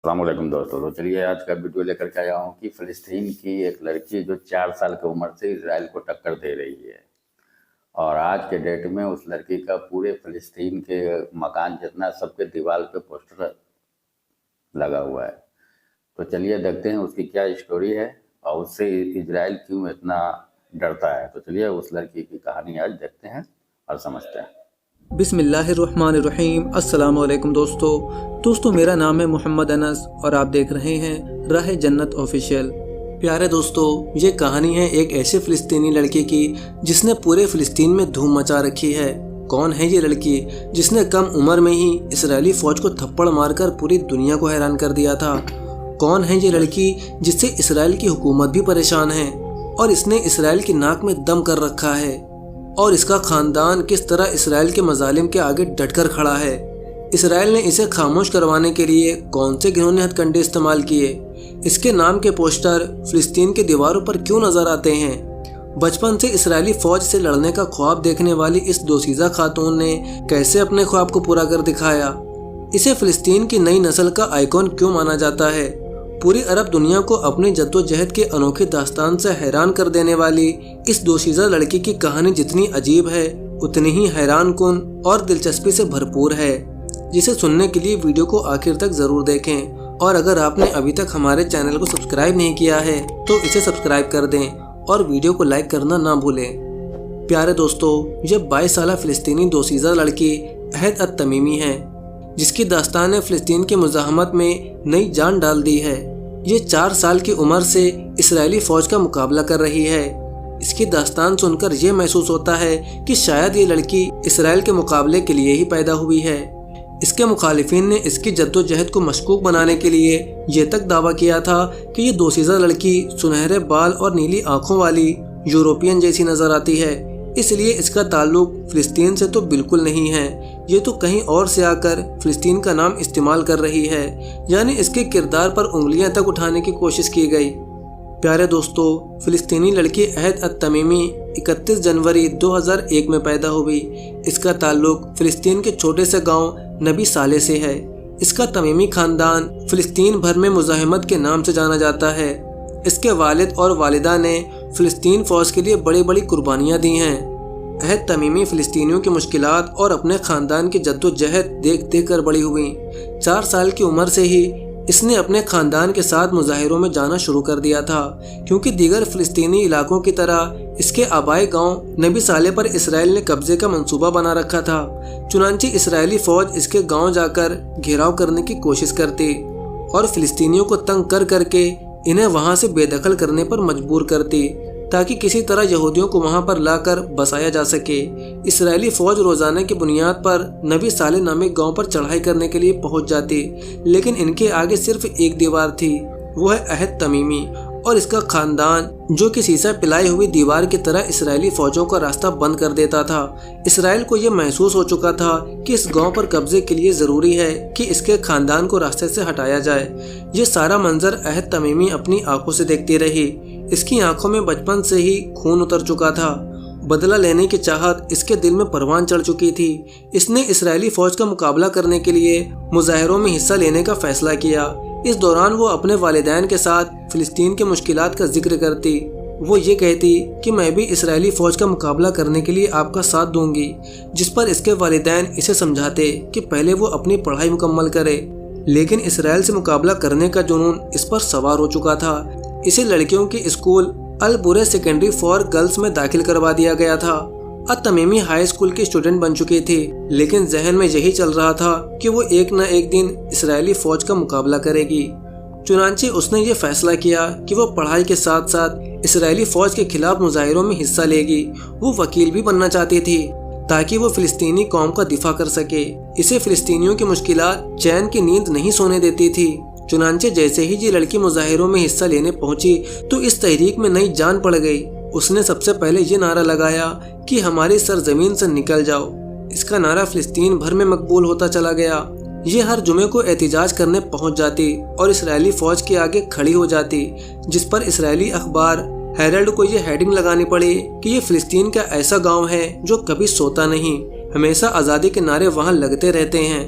السلام علیکم دوستوں، تو چلیے آج کا ویڈیو لے کر کے آیا ہوں کہ فلسطین کی ایک لڑکی جو 4 سال کی عمر سے اسرائیل کو ٹکر دے رہی ہے، اور آج کے ڈیٹ میں اس لڑکی کا پورے فلسطین کے مکان جتنا سب کے دیوار پہ پوسٹر لگا ہوا ہے۔ تو چلیے دیکھتے ہیں اس کی کیا اسٹوری ہے اور اس سے اسرائیل کیوں اتنا ڈرتا ہے۔ تو چلیے اس لڑکی کی کہانی آج دیکھتے ہیں اور سمجھتے ہیں۔ بسم اللہ الرحمن الرحیم۔ السلام علیکم دوستو میرا نام ہے محمد انس اور آپ دیکھ رہے ہیں راہ جنت آفیشیل۔ پیارے دوستو، یہ کہانی ہے ایک ایسے فلسطینی لڑکے کی جس نے پورے فلسطین میں دھوم مچا رکھی ہے۔ کون ہے یہ لڑکی جس نے کم عمر میں ہی اسرائیلی فوج کو تھپڑ مار کر پوری دنیا کو حیران کر دیا تھا؟ کون ہے یہ لڑکی جس سے اسرائیل کی حکومت بھی پریشان ہے اور اس نے اسرائیل کی ناک میں دم کر رکھا ہے؟ اور اس کا خاندان کس طرح اسرائیل کے مظالم کے آگے ڈٹ کر کھڑا ہے؟ اسرائیل نے اسے خاموش کروانے کے لیے کون سے گھنونے ہتھ کنڈے استعمال کیے؟ اس کے نام کے پوسٹر فلسطین کی دیواروں پر کیوں نظر آتے ہیں؟ بچپن سے اسرائیلی فوج سے لڑنے کا خواب دیکھنے والی اس دوشیزہ خاتون نے کیسے اپنے خواب کو پورا کر دکھایا؟ اسے فلسطین کی نئی نسل کا آئیکن کیوں مانا جاتا ہے؟ پوری عرب دنیا کو اپنی جدوجہد کے انوکھی داستان سے حیران کر دینے والی اس دوشیزہ لڑکی کی کہانی جتنی عجیب ہے اتنی ہی حیران کن اور دلچسپی سے بھرپور ہے، جسے سننے کے لیے ویڈیو کو آخر تک ضرور دیکھیں۔ اور اگر آپ نے ابھی تک ہمارے چینل کو سبسکرائب نہیں کیا ہے تو اسے سبسکرائب کر دیں اور ویڈیو کو لائک کرنا نہ بھولیں۔ پیارے دوستو، یہ 22 سالہ فلسطینی دوشیزہ لڑکی عہد التمیمی ہے جس کی داستان نے فلسطین کی مزاحمت میں نئی جان ڈال دی ہے۔ یہ 4 سال کی عمر سے اسرائیلی فوج کا مقابلہ کر رہی ہے۔ اس کی داستان سن کر یہ محسوس ہوتا ہے کہ شاید یہ لڑکی اسرائیل کے مقابلے کے لیے ہی پیدا ہوئی ہے۔ اس کے مخالفین نے اس کی جدوجہد کو مشکوک بنانے کے لیے یہ تک دعویٰ کیا تھا کہ یہ دوشیزہ لڑکی سنہرے بال اور نیلی آنکھوں والی یورپین جیسی نظر آتی ہے، اس لیے اس کا تعلق فلسطین سے تو بالکل نہیں ہے، یہ تو کہیں اور سے آ کر فلسطین کا نام استعمال کر رہی ہے، یعنی اس کے کردار پر انگلیاں تک اٹھانے کی کوشش کی گئی۔ پیارے دوستو، فلسطینی لڑکی عہد التمیمی 31 جنوری 2001 میں پیدا ہوئی۔ اس کا تعلق فلسطین کے چھوٹے سے گاؤں نبی صالح سے ہے۔ اس کا تمیمی خاندان فلسطین بھر میں مزاحمت کے نام سے جانا جاتا ہے۔ اس کے والد اور والدہ نے فلسطین فوج کے لیے بڑی بڑی قربانیاں دی ہیں۔ عہد تمیمی فلسطینیوں کی مشکلات اور اپنے خاندان کی جدوجہد دیکھ دیکھ کر بڑی ہوئی۔ 4 سال کی عمر سے ہی اس نے اپنے خاندان کے ساتھ مظاہروں میں جانا شروع کر دیا تھا، کیونکہ دیگر فلسطینی علاقوں کی طرح اس کے آبائی گاؤں نبی صالح پر اسرائیل نے قبضے کا منصوبہ بنا رکھا تھا۔ چنانچہ اسرائیلی فوج اس کے گاؤں جا کر گھیراؤ کرنے کی کوشش کرتی اور فلسطینیوں کو تنگ کر کر کے انہیں وہاں سے بے دخل کرنے پر مجبور کرتی تاکہ کسی طرح یہودیوں کو وہاں پر لا کر بسایا جا سکے۔ اسرائیلی فوج روزانہ کی بنیاد پر نبی صالح نامی گاؤں پر چڑھائی کرنے کے لیے پہنچ جاتی، لیکن ان کے آگے صرف ایک دیوار تھی، وہ ہے عہد تمیمی اور اس کا خاندان، جو کہ سیسہ پلائی ہوئی دیوار کی طرح اسرائیلی فوجوں کا راستہ بند کر دیتا تھا۔ اسرائیل کو یہ محسوس ہو چکا تھا کہ اس گاؤں پر قبضے کے لیے ضروری ہے کہ اس کے خاندان کو راستے سے ہٹایا جائے۔ یہ سارا منظر عہد تمیمی اپنی آنکھوں سے دیکھتی رہی۔ اس کی آنکھوں میں بچپن سے ہی خون اتر چکا تھا، بدلہ لینے کی چاہت اس کے دل میں پروان چڑھ چکی تھی۔ اس نے اسرائیلی فوج کا مقابلہ کرنے کے لیے مظاہروں میں حصہ لینے کا فیصلہ کیا۔ اس دوران وہ اپنے والدین کے ساتھ فلسطین کے مشکلات کا ذکر کرتی۔ وہ یہ کہتی کہ میں بھی اسرائیلی فوج کا مقابلہ کرنے کے لیے آپ کا ساتھ دوں گی، جس پر اس کے والدین اسے سمجھاتے کہ پہلے وہ اپنی پڑھائی مکمل کرے، لیکن اسرائیل سے مقابلہ کرنے کا جنون اس پر سوار ہو چکا تھا۔ اسے لڑکیوں کے اسکول البرے سیکنڈری فار گرلز میں داخل کروا دیا گیا تھا۔ التمیمی ہائی اسکول کی اسٹوڈنٹ بن چکی تھی، لیکن ذہن میں یہی چل رہا تھا کہ وہ ایک نہ ایک دن اسرائیلی فوج کا مقابلہ کرے گی۔ چنانچہ اس نے یہ فیصلہ کیا کہ وہ پڑھائی کے ساتھ ساتھ اسرائیلی فوج کے خلاف مظاہروں میں حصہ لے گی۔ وہ وکیل بھی بننا چاہتی تھی تاکہ وہ فلسطینی قوم کا دفاع کر سکے۔ اسے فلسطینیوں کی مشکلات چین کی نیند نہیں سونے دیتی تھی۔ چنانچہ جیسے ہی یہ لڑکی مظاہروں میں حصہ لینے پہنچی تو اس تحریک میں نئی جان پڑ گئی۔ اس نے سب سے پہلے یہ نعرہ لگایا کہ ہماری سرزمین سے نکل جاؤ۔ اس کا نعرہ فلسطین بھر میں مقبول ہوتا چلا گیا۔ یہ ہر جمعے کو احتجاج کرنے پہنچ جاتی اور اسرائیلی فوج کے آگے کھڑی ہو جاتی، جس پر اسرائیلی اخبار ہیرلڈ کو یہ ہیڈنگ لگانی پڑی کہ یہ فلسطین کا ایسا گاؤں ہے جو کبھی سوتا نہیں، ہمیشہ آزادی کے نعرے وہاں لگتے رہتے ہیں۔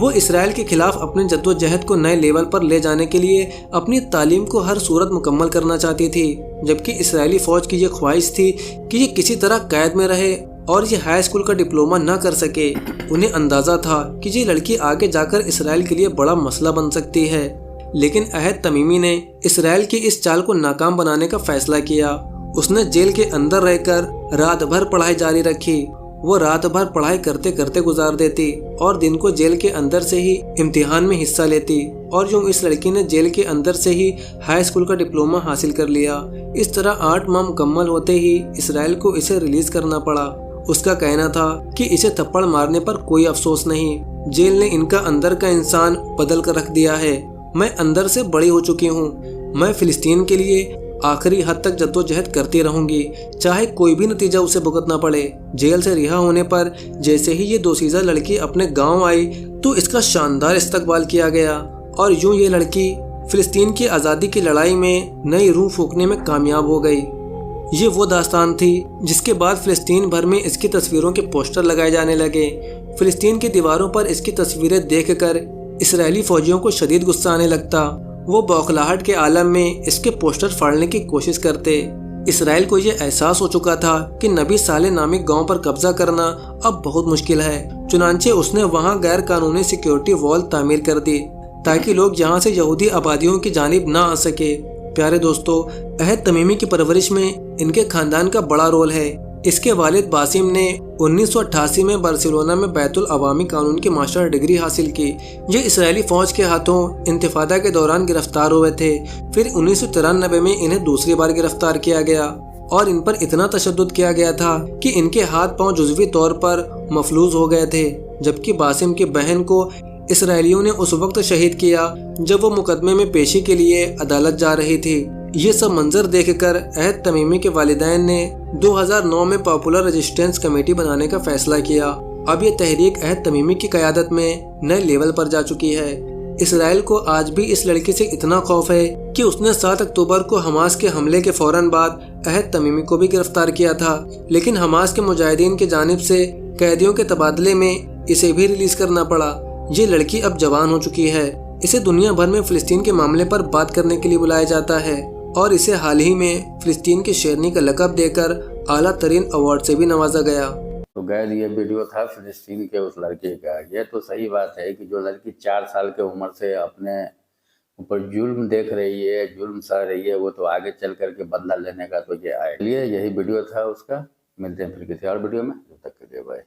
وہ اسرائیل کے خلاف اپنے جدوجہد کو نئے لیول پر لے جانے کے لیے اپنی تعلیم کو ہر صورت مکمل کرنا چاہتی تھی، جبکہ اسرائیلی فوج کی یہ خواہش تھی کہ یہ کسی طرح قید میں رہے اور یہ ہائی اسکول کا ڈپلومہ نہ کر سکے۔ انہیں اندازہ تھا کہ یہ لڑکی آگے جا کر اسرائیل کے لیے بڑا مسئلہ بن سکتی ہے، لیکن عہد تمیمی نے اسرائیل کی اس چال کو ناکام بنانے کا فیصلہ کیا۔ اس نے جیل کے اندر رہ کر رات بھر پڑھائی جاری رکھی۔ وہ رات بھر پڑھائی کرتے کرتے گزار دیتی اور دن کو جیل کے اندر سے ہی امتحان میں حصہ لیتی، اور یوں اس لڑکی نے جیل کے اندر سے ہی ہائی اسکول کا ڈپلومہ حاصل کر لیا۔ اس طرح 8 ماہ مکمل ہوتے ہی اسرائیل کو اسے ریلیز کرنا پڑا۔ اس کا کہنا تھا کہ اسے تھپڑ مارنے پر کوئی افسوس نہیں، جیل نے ان کا اندر کا انسان بدل کر رکھ دیا ہے۔ میں اندر سے بڑی ہو چکی ہوں، میں فلسطین کے لیے آخری حد تک جدوجہد کرتی رہوں گی، چاہے کوئی بھی نتیجہ اسے بھگتنا پڑے۔ جیل سے رہا ہونے پر جیسے ہی یہ دوشیزہ لڑکی اپنے گاؤں آئی تو اس کا شاندار استقبال کیا گیا، اور یوں یہ لڑکی فلسطین کی آزادی کی لڑائی میں نئی روح پھونکنے میں کامیاب ہو گئی۔ یہ وہ داستان تھی جس کے بعد فلسطین بھر میں اس کی تصویروں کے پوسٹر لگائے جانے لگے۔ فلسطین کی دیواروں پر اس کی تصویریں دیکھ کر اسرائیلی فوجیوں کو شدید غصہ آنے لگتا۔ وہ بوکھلاہٹ کے عالم میں اس کے پوسٹر پھاڑنے کی کوشش کرتے۔ اسرائیل کو یہ احساس ہو چکا تھا کہ نبی صالح نامی گاؤں پر قبضہ کرنا اب بہت مشکل ہے، چنانچہ اس نے وہاں غیر قانونی سیکیورٹی وال تعمیر کر دی تاکہ لوگ یہاں سے یہودی آبادیوں کی جانب نہ آ سکے۔ پیارے دوستو، عہد تمیمی کی پرورش میں ان کے خاندان کا بڑا رول ہے۔ اس کے والد باسم نے 1988 میں بارسلونا میں بیت العوامی قانون کی ماسٹر ڈگری حاصل کی۔ یہ اسرائیلی فوج کے ہاتھوں انتفاضہ کے دوران گرفتار ہوئے تھے۔ پھر 1993 میں انہیں دوسری بار گرفتار کیا گیا اور ان پر اتنا تشدد کیا گیا تھا کہ ان کے ہاتھ پاؤں جزوی طور پر مفلوج ہو گئے تھے، جبکہ باسم کی بہن کو اسرائیلیوں نے اس وقت شہید کیا جب وہ مقدمے میں پیشی کے لیے عدالت جا رہی تھی۔ یہ سب منظر دیکھ کر عہد تمیمی کے والدین نے 2009 میں پاپولر ریزسٹنس کمیٹی بنانے کا فیصلہ کیا۔ اب یہ تحریک عہد تمیمی کی قیادت میں نئے لیول پر جا چکی ہے۔ اسرائیل کو آج بھی اس لڑکی سے اتنا خوف ہے کہ اس نے 7 اکتوبر کو حماس کے حملے کے فوراً بعد عہد تمیمی کو بھی گرفتار کیا تھا، لیکن حماس کے مجاہدین کی جانب سے قیدیوں کے تبادلے میں اسے بھی ریلیز کرنا پڑا۔ یہ لڑکی اب جوان ہو چکی ہے۔ اسے دنیا بھر میں فلسطین کے معاملے پر بات کرنے کے لیے بلایا جاتا ہے، اور اسے حال ہی میں فلسطین کی شیرنی کا لقب دے کر اعلیٰ ترین ایوارڈ سے بھی نوازا گیا۔ تو غیر یہ ویڈیو تھا فلسطین کے اس لڑکے کا۔ یہ تو صحیح بات ہے کہ جو لڑکی 4 سال کی عمر سے اپنے اوپر ظلم دیکھ رہی ہے، ظلم سہ رہی ہے، وہ تو آگے چل کر کے بدلہ لینے کا تو یہ آئے۔ یہی ویڈیو تھا اس کا۔ ملتے ہیں پھر کسی اور ویڈیو میں، تب تک کے لیے بائے۔